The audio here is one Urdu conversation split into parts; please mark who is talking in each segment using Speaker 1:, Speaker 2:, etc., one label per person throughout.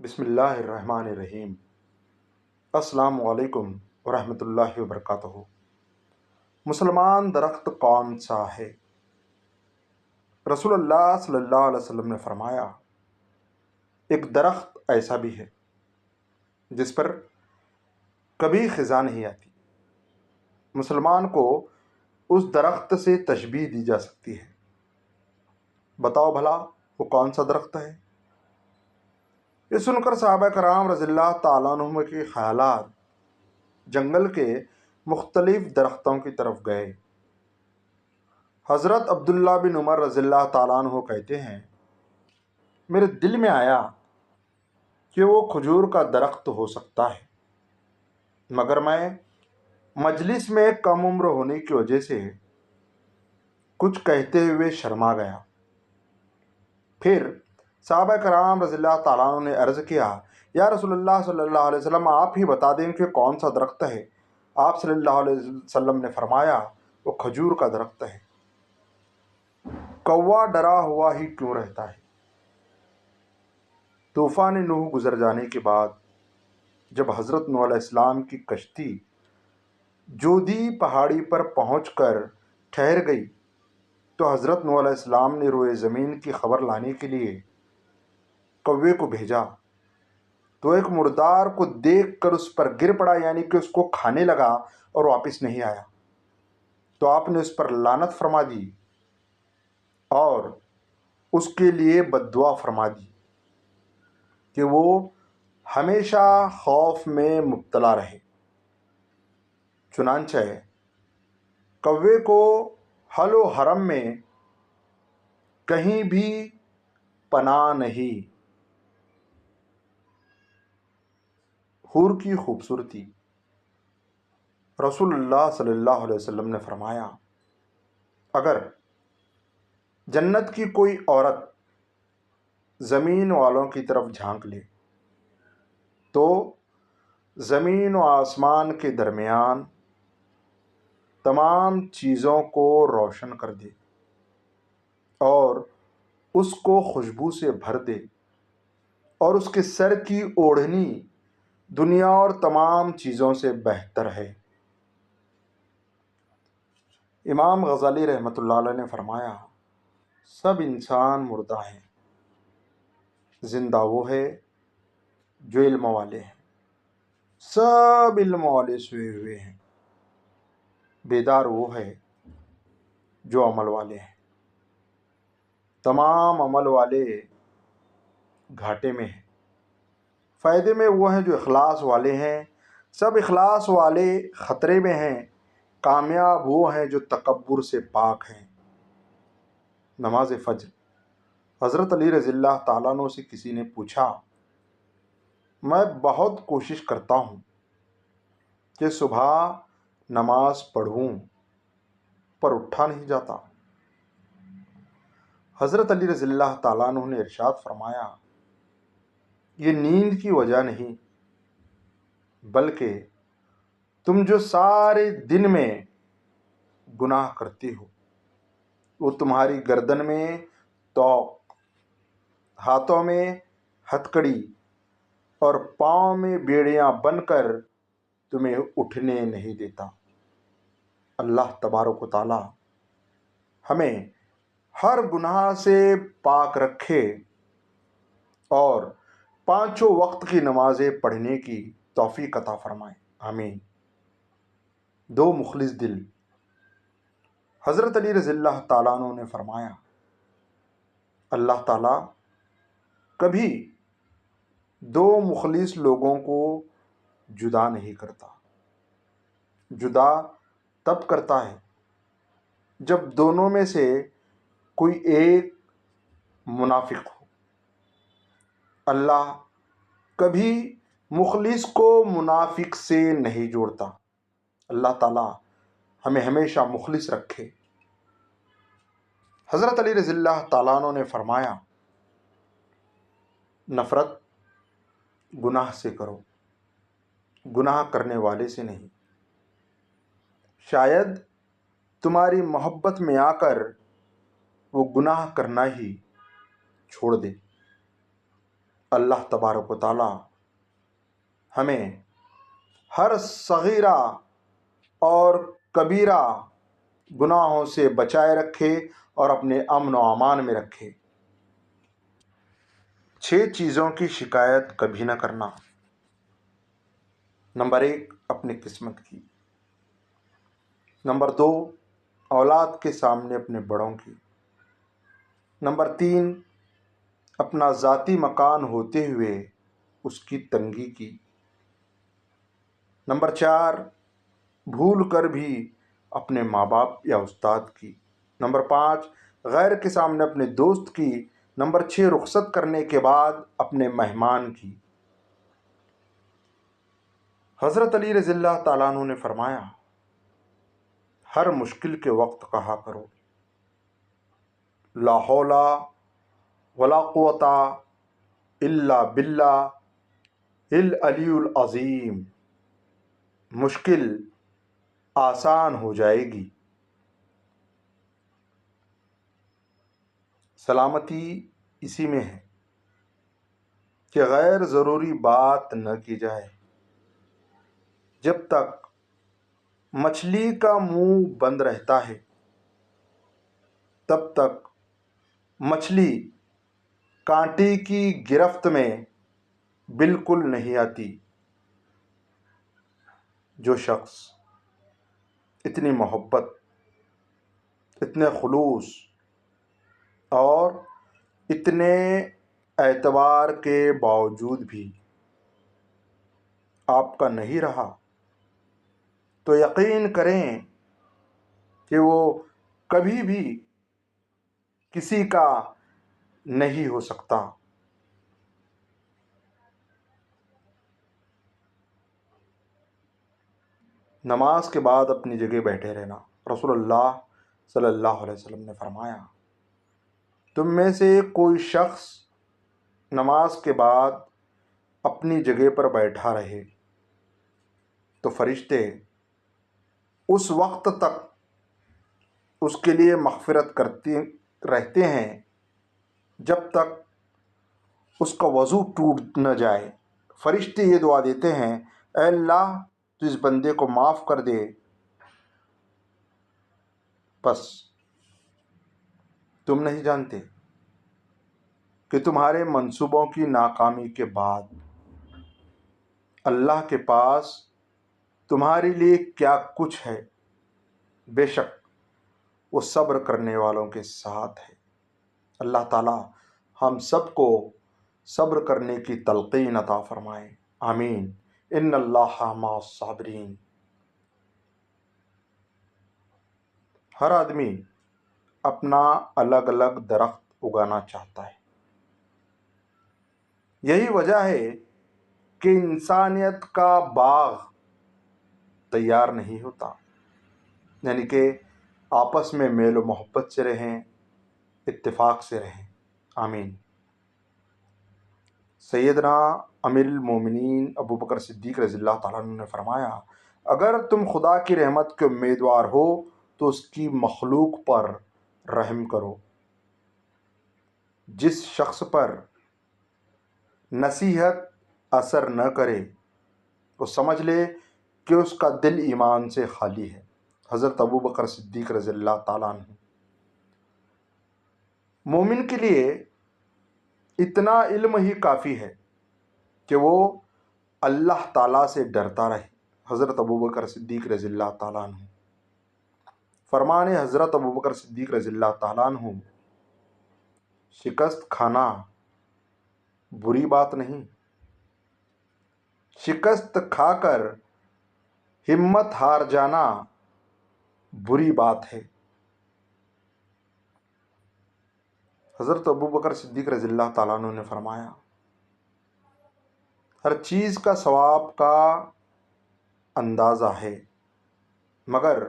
Speaker 1: بسم اللہ الرحمن الرحیم۔ السلام علیکم ورحمۃ اللہ وبرکاتہ۔ مسلمان درخت کون سا ہے؟ رسول اللہ صلی اللہ علیہ وسلم نے فرمایا، ایک درخت ایسا بھی ہے جس پر کبھی خزاں نہیں آتی۔ مسلمان کو اس درخت سے تشبیہ دی جا سکتی ہے۔ بتاؤ بھلا وہ کون سا درخت ہے؟ یہ سن کر صحابہ کرام رضی اللہ تعالیٰ عنہ کے خیالات جنگل کے مختلف درختوں کی طرف گئے۔ حضرت عبداللہ بن عمر رضی اللہ تعالیٰ عنہ کہتے ہیں، میرے دل میں آیا کہ وہ کھجور کا درخت ہو سکتا ہے، مگر میں مجلس میں کم عمر ہونے کی وجہ سے کچھ کہتے ہوئے شرما گیا۔ پھر صحابہ کرام رضی اللہ تعالیٰ عنہ نے عرض کیا، یا رسول اللہ صلی اللہ علیہ وسلم، آپ ہی بتا دیں کہ کون سا درخت ہے؟ آپ صلی اللہ علیہ وسلم نے فرمایا، وہ کھجور کا درخت ہے۔ کوا ڈرا ہوا ہی کیوں رہتا ہے؟ طوفان نوح گزر جانے کے بعد جب حضرت نوح علیہ السلام کی کشتی جودی پہاڑی پر پہنچ کر ٹھہر گئی تو حضرت نوح علیہ السلام نے روئے زمین کی خبر لانے کے لیے کوے کو بھیجا، تو ایک مردار کو دیکھ کر اس پر گر پڑا، یعنی کہ اس کو کھانے لگا اور واپس نہیں آیا۔ تو آپ نے اس پر لعنت فرما دی اور اس کے لیے بد دعا فرما دی کہ وہ ہمیشہ خوف میں مبتلا رہے۔ چنانچہ کوے کو حل و حرم میں کہیں بھی پناہ نہیں۔ حور کی خوبصورتی۔ رسول اللہ صلی اللہ علیہ وسلم نے فرمایا، اگر جنت کی کوئی عورت زمین والوں کی طرف جھانک لے تو زمین و آسمان کے درمیان تمام چیزوں کو روشن کر دے اور اس کو خوشبو سے بھر دے، اور اس کے سر کی اوڑھنی دنیا اور تمام چیزوں سے بہتر ہے۔ امام غزالی رحمۃ اللہ علیہ نے فرمایا، سب انسان مردہ ہیں، زندہ وہ ہے جو علم والے ہیں۔ سب علم والے سوئے ہوئے ہیں، بیدار وہ ہے جو عمل والے ہیں۔ تمام عمل والے گھاٹے میں ہیں، فائدے میں وہ ہیں جو اخلاص والے ہیں۔ سب اخلاص والے خطرے میں ہیں، کامیاب وہ ہیں جو تکبر سے پاک ہیں۔ نماز فجر۔ حضرت علی رضی اللہ تعالیٰ عنہ سے کسی نے پوچھا، میں بہت کوشش کرتا ہوں کہ صبح نماز پڑھوں پر اٹھا نہیں جاتا۔ حضرت علی رضی اللہ تعالیٰ عنہ نے ارشاد فرمایا، یہ نیند کی وجہ نہیں، بلکہ تم جو سارے دن میں گناہ کرتے ہو وہ تمہاری گردن میں توق، ہاتھوں میں ہتکڑی اور پاؤں میں بیڑیاں بن کر تمہیں اٹھنے نہیں دیتا۔ اللہ تبارک و تعالی ہمیں ہر گناہ سے پاک رکھے اور پانچوں وقت کی نمازیں پڑھنے کی توفیق عطا فرمائے، آمین۔ دو مخلص دل۔ حضرت علی رضی اللہ تعالیٰ عنہ نے فرمایا، اللہ تعالیٰ کبھی دو مخلص لوگوں کو جدا نہیں کرتا۔ جدا تب کرتا ہے جب دونوں میں سے کوئی ایک منافق ہو۔ اللہ کبھی مخلص کو منافق سے نہیں جوڑتا۔ اللہ تعالیٰ ہمیں ہمیشہ مخلص رکھے۔ حضرت علی رضی اللہ تعالیٰ عنہ نے فرمایا، نفرت گناہ سے کرو، گناہ کرنے والے سے نہیں۔ شاید تمہاری محبت میں آ کر وہ گناہ کرنا ہی چھوڑ دے۔ اللہ تبارک و تعالی ہمیں ہر صغیرہ اور کبیرہ گناہوں سے بچائے رکھے اور اپنے امن و امان میں رکھے۔ 6 چیزوں کی شکایت کبھی نہ کرنا۔ نمبر 1، اپنی قسمت کی۔ نمبر 2، اولاد کے سامنے اپنے بڑوں کی۔ نمبر 3، اپنا ذاتی مکان ہوتے ہوئے اس کی تنگی کی۔ نمبر 4، بھول کر بھی اپنے ماں باپ یا استاد کی۔ نمبر 5، غیر کے سامنے اپنے دوست کی۔ نمبر 6، رخصت کرنے کے بعد اپنے مہمان کی۔ حضرت علی رضی اللہ تعالیٰ عنہ نے فرمایا، ہر مشکل کے وقت کہا کرو لا حول ولا قوت الا باللہ العلی العظیم، مشکل آسان ہو جائے گی۔ سلامتی اسی میں ہے کہ غیر ضروری بات نہ کی جائے۔ جب تک مچھلی کا منہ بند رہتا ہے تب تک مچھلی کانٹے کی گرفت میں بالکل نہیں آتی۔ جو شخص اتنی محبت، اتنے خلوص اور اتنے اعتبار کے باوجود بھی آپ کا نہیں رہا تو یقین کریں کہ وہ کبھی بھی کسی کا نہیں ہو سکتا۔ نماز کے بعد اپنی جگہ بیٹھے رہنا۔ رسول اللہ صلی اللہ علیہ وسلم نے فرمایا، تم میں سے کوئی شخص نماز کے بعد اپنی جگہ پر بیٹھا رہے تو فرشتے اس وقت تک اس کے لیے مغفرت کرتے رہتے ہیں جب تک اس کا وضو ٹوٹ نہ جائے۔ فرشتے یہ دعا دیتے ہیں، اے اللہ تو اس بندے کو معاف کر دے۔ بس تم نہیں جانتے کہ تمہارے منصوبوں کی ناکامی کے بعد اللہ کے پاس تمہارے لیے کیا کچھ ہے۔ بے شک وہ صبر کرنے والوں کے ساتھ ہے۔ اللہ تعالی ہم سب کو صبر کرنے کی تلقین عطا فرمائے، آمین۔ ان اللہ مع الصابرین۔ ہر آدمی اپنا الگ الگ درخت اگانا چاہتا ہے۔ یہی وجہ ہے کہ انسانیت کا باغ تیار نہیں ہوتا، یعنی کہ آپس میں میل و محبت سے رہیں، اتفاق سے رہیں، آمین۔ سیدنا امیر المومنین ابو بکر صدیق رضی اللہ تعالیٰ عنہ نے فرمایا، اگر تم خدا کی رحمت کے امیدوار ہو تو اس کی مخلوق پر رحم کرو۔ جس شخص پر نصیحت اثر نہ کرے وہ سمجھ لے کہ اس کا دل ایمان سے خالی ہے۔ حضرت ابو بکر صدیق رضی اللہ تعالیٰ عنہ۔ مومن کے لیے اتنا علم ہی کافی ہے کہ وہ اللہ تعالیٰ سے ڈرتا رہے۔ حضرت ابو بکر صدیق رضی اللہ تعالیٰ عنہ۔ فرمان حضرت ابو بکر صدیق رضی اللہ تعالیٰ عنہ، شکست کھانا بری بات نہیں، شکست کھا کر ہمت ہار جانا بری بات ہے۔ حضرت ابو بکر صدیق رضی اللہ تعالیٰ عنہ نے فرمایا، ہر چیز کا ثواب کا اندازہ ہے مگر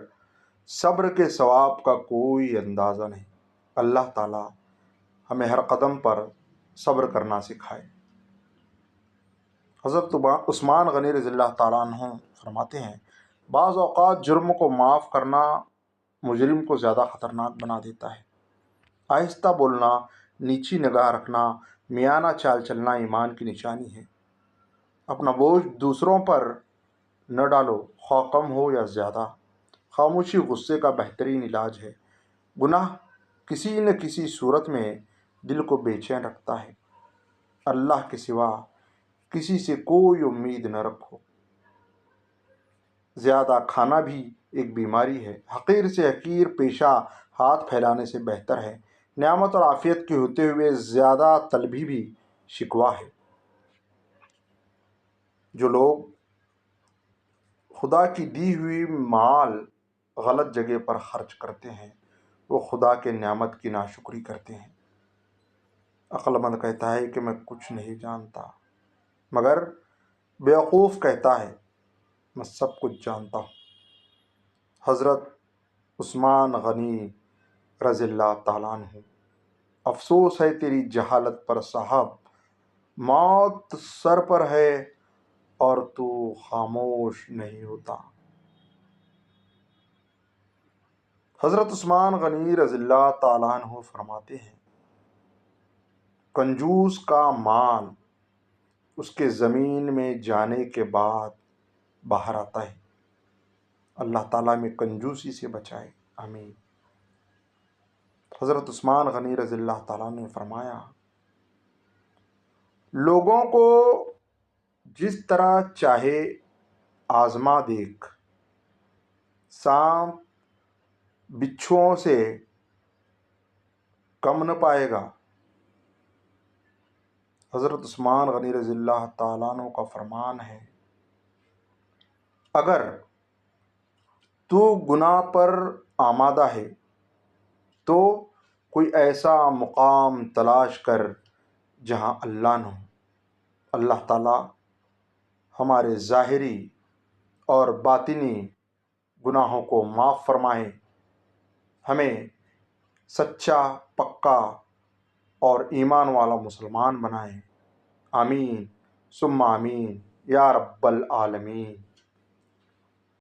Speaker 1: صبر کے ثواب کا کوئی اندازہ نہیں۔ اللہ تعالیٰ ہمیں ہر قدم پر صبر کرنا سکھائے۔ حضرت عثمان غنی رضی اللہ تعالیٰ عنہ فرماتے ہیں، بعض اوقات جرم کو معاف کرنا مجرم کو زیادہ خطرناک بنا دیتا ہے۔ آہستہ بولنا، نیچی نگاہ رکھنا میانہ چال چلنا ایمان کی نشانی ہے۔ اپنا بوجھ دوسروں پر نہ ڈالو، خواہ کم ہو یا زیادہ۔ خاموشی غصے کا بہترین علاج ہے۔ گناہ کسی نہ کسی صورت میں دل کو بے چین رکھتا ہے۔ اللہ کے سوا کسی سے کوئی امید نہ رکھو۔ زیادہ کھانا بھی ایک بیماری ہے۔ حقیر سے حقیر پیشہ ہاتھ پھیلانے سے بہتر ہے۔ نعمت اور عافیت کے ہوتے ہوئے زیادہ طلبی بھی شکوہ ہے۔ جو لوگ خدا کی دی ہوئی مال غلط جگہ پر خرچ کرتے ہیں وہ خدا کے نعمت کی ناشکری کرتے ہیں۔ عقل مند کہتا ہے کہ میں کچھ نہیں جانتا، مگر بیوقوف کہتا ہے میں سب کچھ جانتا ہوں۔ حضرت عثمان غنی رضی اللہ تعالیٰ عنہ۔ افسوس ہے تیری جہالت پر صاحب، موت سر پر ہے اور تو خاموش نہیں ہوتا۔ حضرت عثمان غنی رضی اللہ تعالیٰ عنہ فرماتے ہیں، کنجوس کا مال اس کے زمین میں جانے کے بعد باہر آتا ہے۔ اللہ تعالیٰ میں کنجوسی سے بچائے، آمین۔ حضرت عثمان غنی رضی اللہ تعالیٰ نے فرمایا، لوگوں کو جس طرح چاہے آزما دیکھ، سانپ بچھوؤں سے کم نہ پائے گا۔ حضرت عثمان غنی رضی اللہ تعالیٰ عنہ کا فرمان ہے، اگر تو گناہ پر آمادہ ہے تو کوئی ایسا مقام تلاش کر جہاں اللہ نہ ہو۔ اللہ تعالیٰ ہمارے ظاہری اور باطنی گناہوں کو معاف فرمائے، ہمیں سچا، پکا اور ایمان والا مسلمان بنائے، آمین ثم آمین یا رب العالمین۔